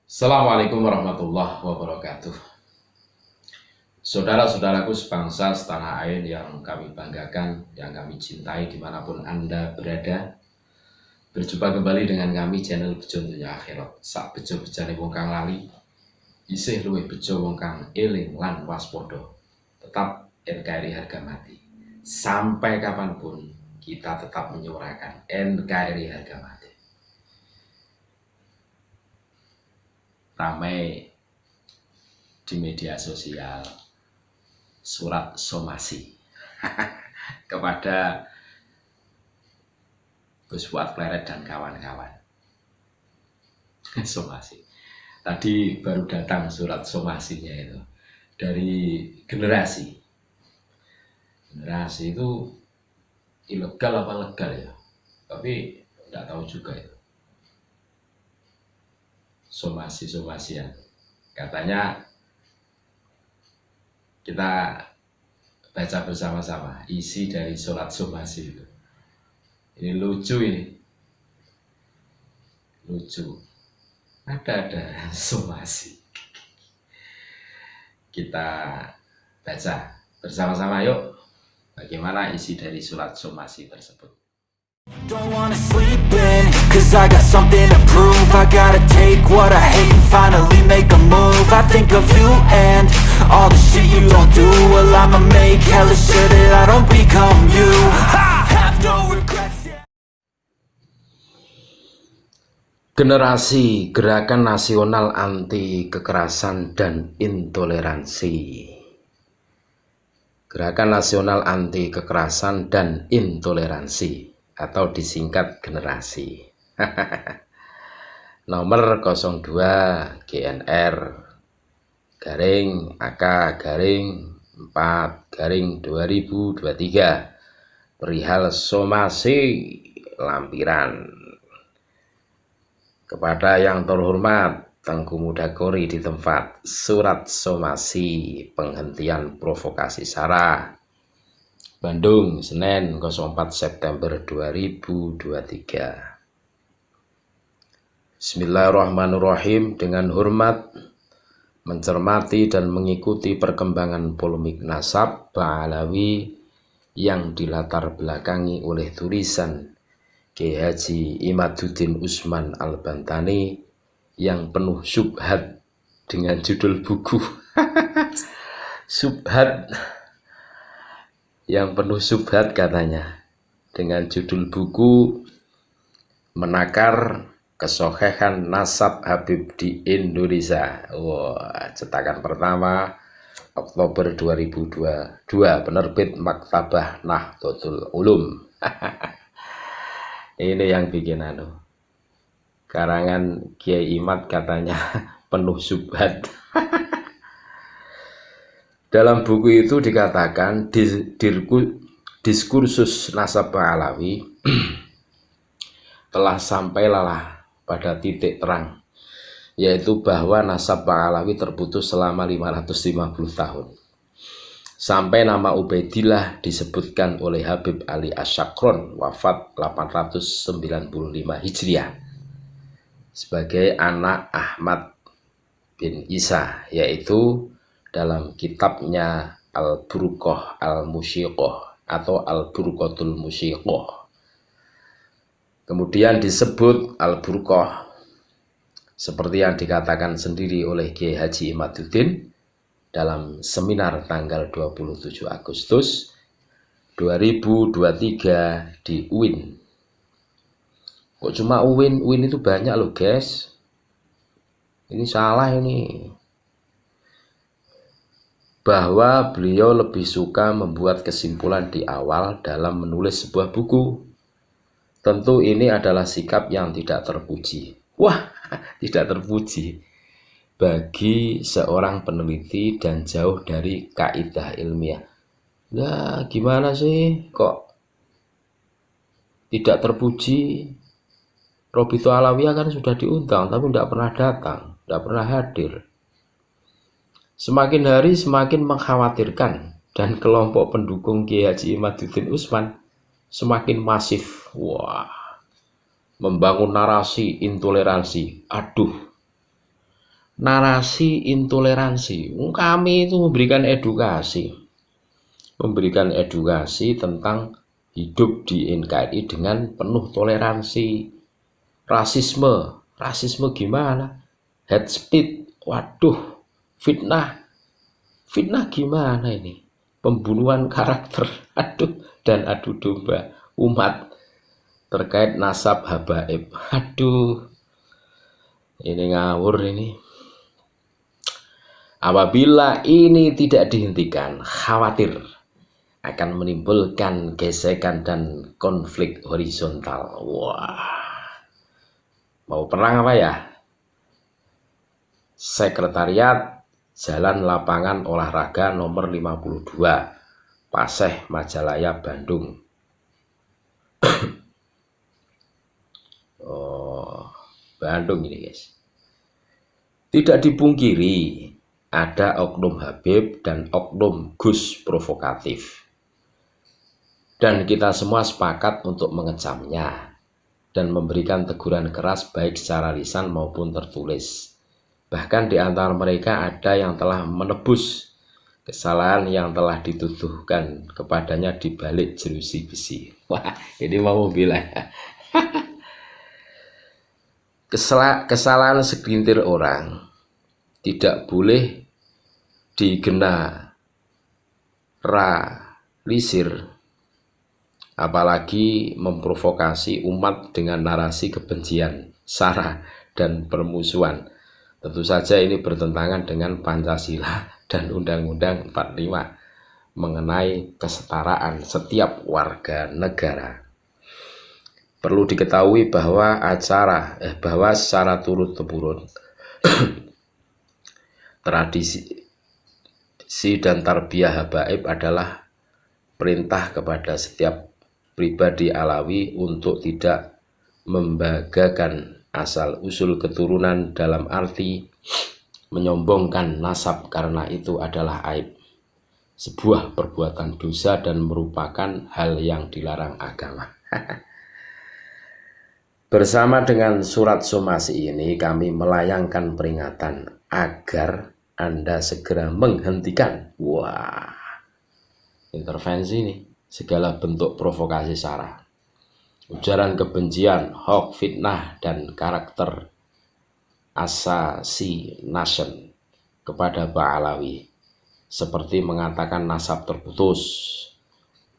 Assalamualaikum warahmatullahi wabarakatuh. Saudara-saudaraku sebangsa setanah air yang kami banggakan, yang kami cintai dimanapun Anda berada. Berjumpa kembali dengan kami channel Bejo Dunya Akhirat. Sak bejo bejane wong kang lali, isih luwih bejo wong kang eling lan waspada. Tetap NKRI harga mati. Sampai kapanpun kita tetap menyuarakan NKRI harga mati. Ramai di media sosial surat somasi kepada Gus Fuad Pleret dan kawan-kawan. Somasi. Tadi baru datang surat somasinya itu dari generasi. Generasi itu ilegal apa legal ya? Tapi tidak tahu juga itu. Somasi-somasian. Katanya kita baca bersama-sama isi dari surat somasi itu. Ini lucu ini. Lucu. Ada somasi. Kita baca bersama-sama yuk. Bagaimana isi dari surat somasi tersebut. Don't wanna sleep in, cause I got something to prove. I gotta take what I hate and finally make a move. I think of you and all the shit you don't do. Well, I'ma make hella sure that I don't become you. I have no regrets. Generasi Gerakan Nasional Anti Kekerasan dan Intoleransi. Gerakan Nasional Anti Kekerasan dan Intoleransi atau disingkat generasi. Nomor 02 GNR garing AK garing 4 garing 2023 perihal somasi lampiran. Kepada yang terhormat Tengku Mudakori di tempat surat somasi penghentian provokasi SARA Bandung, Senin 04 September 2023. Bismillahirrahmanirrahim. Dengan hormat, mencermati dan mengikuti perkembangan polemik nasab Ba'alawi yang dilatar belakangi oleh tulisan Kiai Haji Imaduddin Usman Al-Bantani yang penuh syubhat dengan judul buku Syubhat yang penuh syubhat katanya, dengan judul buku Menakar Kesohehan Nasab Habib di Indonesia. Wah, cetakan pertama Oktober 2022, penerbit Maktabah Nahdlatul Ulum. Ini yang bikin karangan Kiai Imad katanya penuh syubhat. Dalam buku itu dikatakan diskursus nasab Ba'alawi telah sampailah pada titik terang, yaitu bahwa nasab Ba'alawi terputus selama 550 tahun. Sampai nama Ubaidillah disebutkan oleh Habib Ali Asyakron wafat 895 Hijriah sebagai anak Ahmad bin Isa, yaitu dalam kitabnya Al-Burqah Al-Musyiqah atau Al-Burqatul Musyiqah. Kemudian disebut Al-Burqah seperti yang dikatakan sendiri oleh Kiai Haji Imaduddin dalam seminar tanggal 27 Agustus 2023 di UIN. Kok cuma UIN? UIN itu banyak loh guys. Ini salah ini. Bahwa beliau lebih suka membuat kesimpulan di awal dalam menulis sebuah buku. Tentu ini adalah sikap yang tidak terpuji. Wah, tidak terpuji bagi seorang peneliti dan jauh dari kaidah ilmiah. Nah, gimana sih kok tidak terpuji? Robito Alawiyah kan sudah diundang tapi tidak pernah datang, tidak pernah hadir. Semakin hari semakin mengkhawatirkan dan kelompok pendukung Kiai Haji Imaduddin Usman semakin masif. Wah, membangun narasi intoleransi. Aduh, narasi intoleransi. Kami itu memberikan edukasi tentang hidup di NKRI dengan penuh toleransi. Rasisme gimana? Hate speech, waduh, fitnah gimana ini? Pembunuhan karakter, dan adu domba umat terkait nasab habaib. Aduh, ini ngawur ini. Apabila ini tidak dihentikan, khawatir akan menimbulkan gesekan dan konflik horizontal. Wah, mau perang apa ya? Sekretariat Jalan Lapangan Olahraga nomor 52, Paseh, Majalaya, Bandung. Oh, Bandung ini guys. Tidak dipungkiri ada oknum Habib dan oknum Gus provokatif. Dan kita semua sepakat untuk mengecamnya dan memberikan teguran keras baik secara lisan maupun tertulis. Bahkan di antara mereka ada yang telah menebus kesalahan yang telah dituduhkan kepadanya di balik jeruji besi. Wah, ini mau bilang kesalahan segelintir orang tidak boleh digeneralisir, apalagi memprovokasi umat dengan narasi kebencian, sara, dan permusuhan. Tentu saja ini bertentangan dengan Pancasila dan Undang-Undang 45 mengenai kesetaraan setiap warga negara. Perlu diketahui bahwa secara turut-temurun tradisi dan tarbiyah habaib adalah perintah kepada setiap pribadi Alawi untuk tidak membanggakan asal-usul keturunan dalam arti menyombongkan nasab, karena itu adalah aib, sebuah perbuatan dosa dan merupakan hal yang dilarang agama. Bersama dengan surat somasi ini kami melayangkan peringatan agar Anda segera menghentikan intervensi ini, segala bentuk provokasi sara, ujaran kebencian, hoax, fitnah, dan karakter assassination kepada Pak Alawi, seperti mengatakan nasab terputus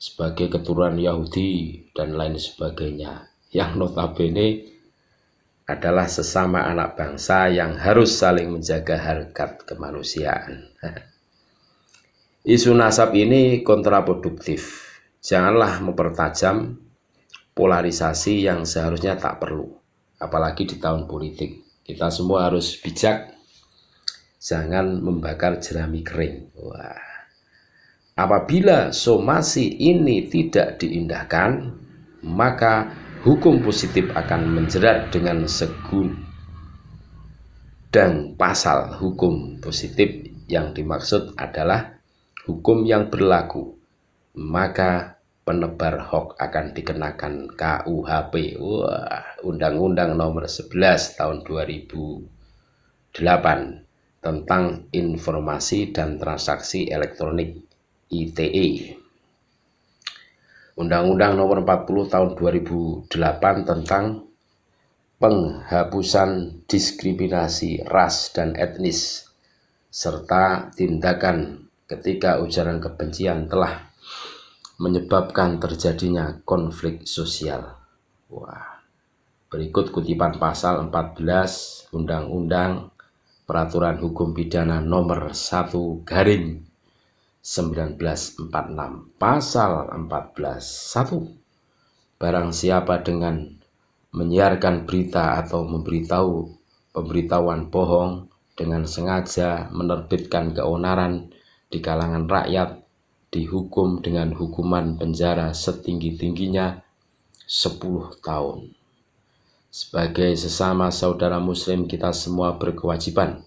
sebagai keturunan Yahudi dan lain sebagainya, yang notabene adalah sesama anak bangsa yang harus saling menjaga harkat kemanusiaan. Isu nasab ini kontraproduktif. Janganlah mempertajam polarisasi yang seharusnya tak perlu, apalagi di tahun politik. Kita semua harus bijak, jangan membakar jerami kering. Apabila somasi ini tidak diindahkan, maka hukum positif akan menjerat dengan segudang pasal. Hukum positif yang dimaksud adalah hukum yang berlaku, maka penebar hoax akan dikenakan KUHP, Undang-Undang nomor 11 tahun 2008 tentang informasi dan transaksi elektronik ITE, Undang-Undang nomor 40 tahun 2008 tentang penghapusan diskriminasi ras dan etnis, serta tindakan ketika ujaran kebencian telah menyebabkan terjadinya konflik sosial. Berikut kutipan pasal 14 Undang-Undang Peraturan Hukum Pidana nomor 1/1946. Pasal 14(1). Barang siapa dengan menyiarkan berita atau memberitahu pemberitahuan bohong dengan sengaja menerbitkan keonaran di kalangan rakyat, dihukum dengan hukuman penjara setinggi-tingginya 10 tahun. Sebagai sesama saudara muslim, kita semua berkewajiban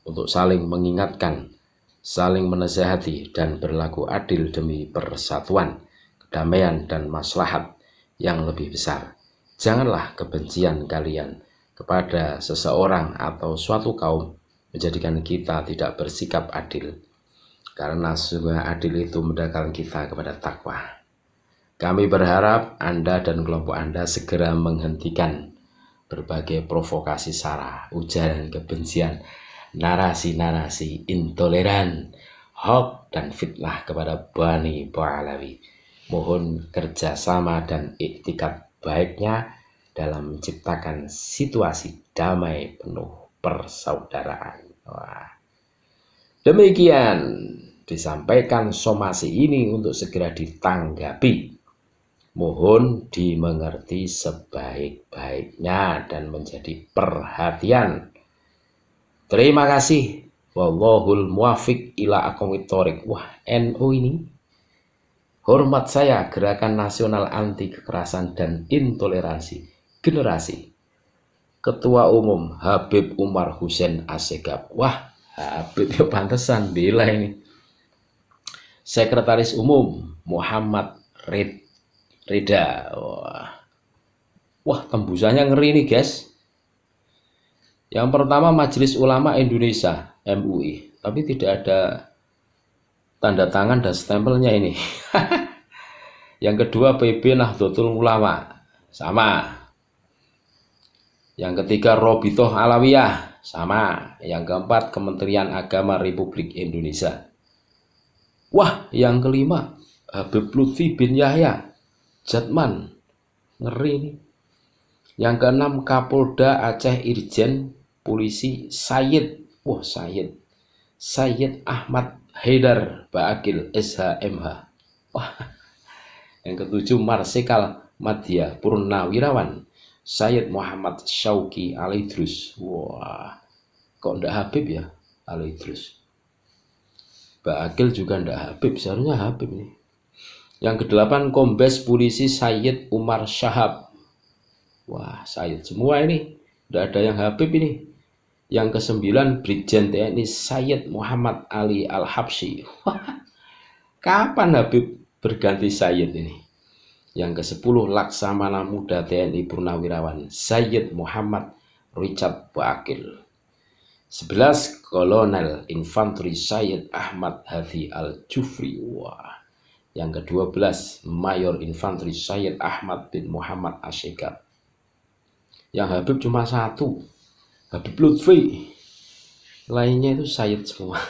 untuk saling mengingatkan, saling menasihati, dan berlaku adil demi persatuan, kedamaian, dan maslahat yang lebih besar. Janganlah kebencian kalian kepada seseorang atau suatu kaum menjadikan kita tidak bersikap adil. Karena sungguh adil itu mendekatkan kita kepada takwa. Kami berharap Anda dan kelompok Anda segera menghentikan berbagai provokasi sara, ujaran kebencian, narasi-narasi intoleran, hoax dan fitnah kepada Bani Pahlawi. Mohon kerjasama dan iktikat baiknya dalam menciptakan situasi damai penuh persaudaraan. Wah. Demikian disampaikan somasi ini untuk segera ditanggapi. Mohon dimengerti sebaik-baiknya dan menjadi perhatian. Terima kasih. Wallahul muwafiq ila aqwamit thoriq. Wah, NU ini. Hormat saya, Gerakan Nasional Anti Kekerasan dan Intoleransi Generasi. Ketua Umum Habib Umar Hussein Assegaf. Wah, Habib ya pantesan bela ini. Sekretaris Umum Muhammad Reda. Wah, tembusannya ngeri nih guys. Yang pertama Majelis Ulama Indonesia MUI, tapi tidak ada tanda tangan dan stempelnya ini. Yang kedua PB Nahdlatul Ulama, sama. Yang ketiga Robitoh Alawiyah, sama. Yang keempat Kementerian Agama Republik Indonesia. Wah, yang kelima Habib Lutfi bin Yahya Jatman, ngeri nih. Yang keenam Kapolda Aceh Irjen Polisi Sayyid Ahmad Haidar Baakil SHMH. Wah. Yang ketujuh Marsikal Madya Purnawirawan Sayyid Muhammad Syauqi Al-Idrus. Wah, kok ndak Habib ya Al-Idrus? Baakil juga ndak Habib, seharusnya Habib nih. Yang kedelapan Kombes Polisi Sayyid Umar Syahab. Wah, Sayyid semua ini, ndak ada yang Habib ini. Yang kesembilan Brigjen TNI Sayyid Muhammad Ali Al-Habsyi. Wah, kapan Habib berganti Sayyid ini? Yang ke-10 Laksamana Muda TNI Purnawirawan Sayyid Muhammad Richard Baakil. 11 Kolonel Infanteri Sayyid Ahmad Hadi Al-Jufri. Wah. Yang ke-12 Mayor Infanteri Sayyid Ahmad bin Muhammad Assegaf. Yang Habib cuma satu, Habib Lutfi. Lainnya itu Sayyid semua.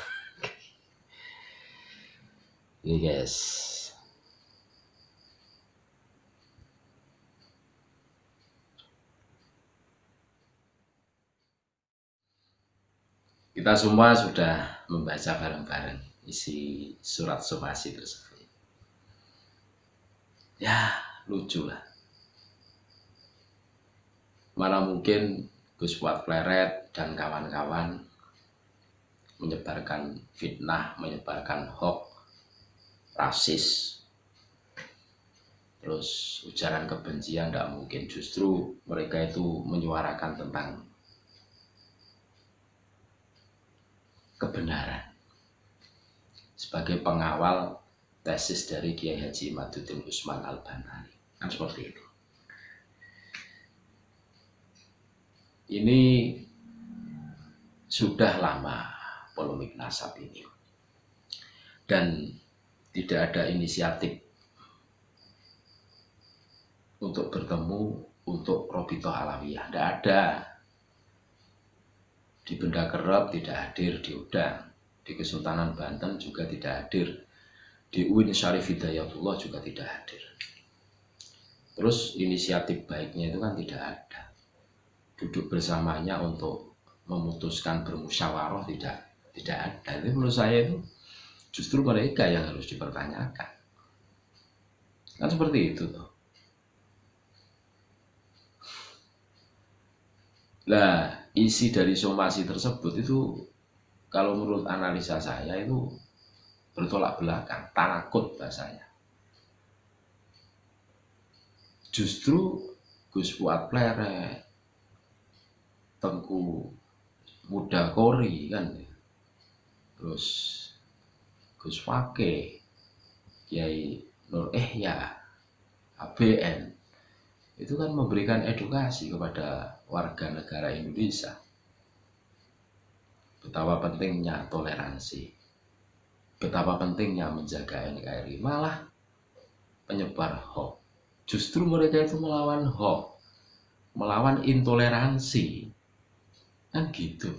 Ini guys. Kita semua sudah membaca bareng-bareng isi surat somasi tersebut. Ya, lucu lah. Mana mungkin Gus Fuad Pleret dan kawan-kawan menyebarkan fitnah, menyebarkan hoax, rasis, terus ujaran kebencian, tidak mungkin. Justru mereka itu menyuarakan tentang kebenaran sebagai pengawal tesis dari Kiai Haji Imaduddin Usman Al-Banani. Kan seperti itu. Ini sudah lama polemik nasab ini, dan tidak ada inisiatif untuk bertemu untuk Robitoh Alawiyah. Tidak ada. Di Benda Kerep tidak hadir, di Udang, di Kesultanan Banten juga tidak hadir, di UIN Syarif Hidayatullah juga tidak hadir. Terus inisiatif baiknya itu kan tidak ada. Duduk bersamanya untuk memutuskan bermusyawarah tidak ada. Itu menurut saya itu justru mereka yang harus dipertanyakan. Kan seperti itu tuh. Nah, isi dari somasi tersebut itu kalau menurut analisa saya itu bertolak belakang, tanakut bahasanya. Justru Gus Fuad Pleret, Tengku Muda Kori kan, terus Gus Fakih, Kiai Nur Ihya, ABN, itu kan memberikan edukasi kepada warga negara Indonesia betapa pentingnya toleransi, betapa pentingnya menjaga NKRI, malah penyebar hoax. Justru mereka itu melawan hoax, melawan intoleransi, kan gitu.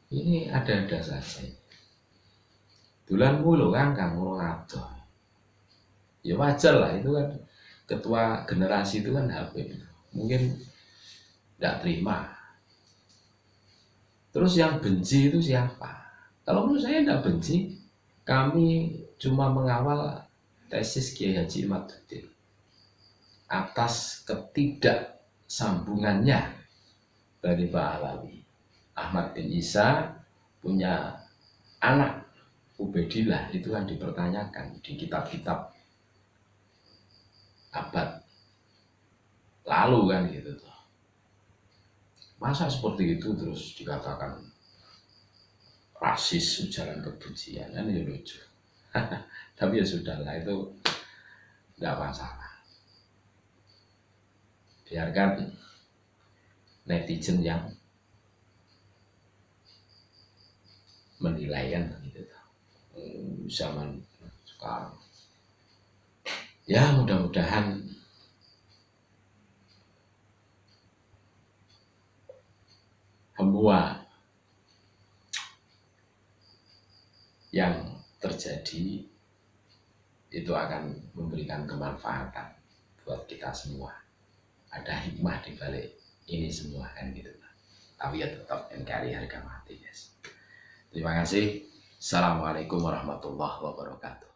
Ini ada-ada saja. Dulan mulu kan kamu ngadoh. Ya wajar lah, itu kan ketua generasi itu kan Habib, mungkin tidak terima. Terus yang benci itu siapa? Kalau menurut saya tidak benci, kami cuma mengawal tesis Kiai Haji Imaduddin atas ketidaksambungannya dari Pak Alawi. Ahmad bin Isa punya anak Ubaidillah, itu kan dipertanyakan di kitab-kitab abad lalu kan gitu tuh. Masa seperti itu terus dikatakan rasis, ujaran kebencian, kan ya lucu. Tapi ya sudahlah, itu nggak masalah. Biarkan netizen yang menilai kan gitu. Zaman sekarang ya mudah-mudahan semua yang terjadi itu akan memberikan kemanfaatan buat kita semua. Ada hikmah di balik ini semua kan gitu. Tapi ya tetap NKRI harga mati, guys. Terima kasih. Assalamualaikum warahmatullahi wabarakatuh.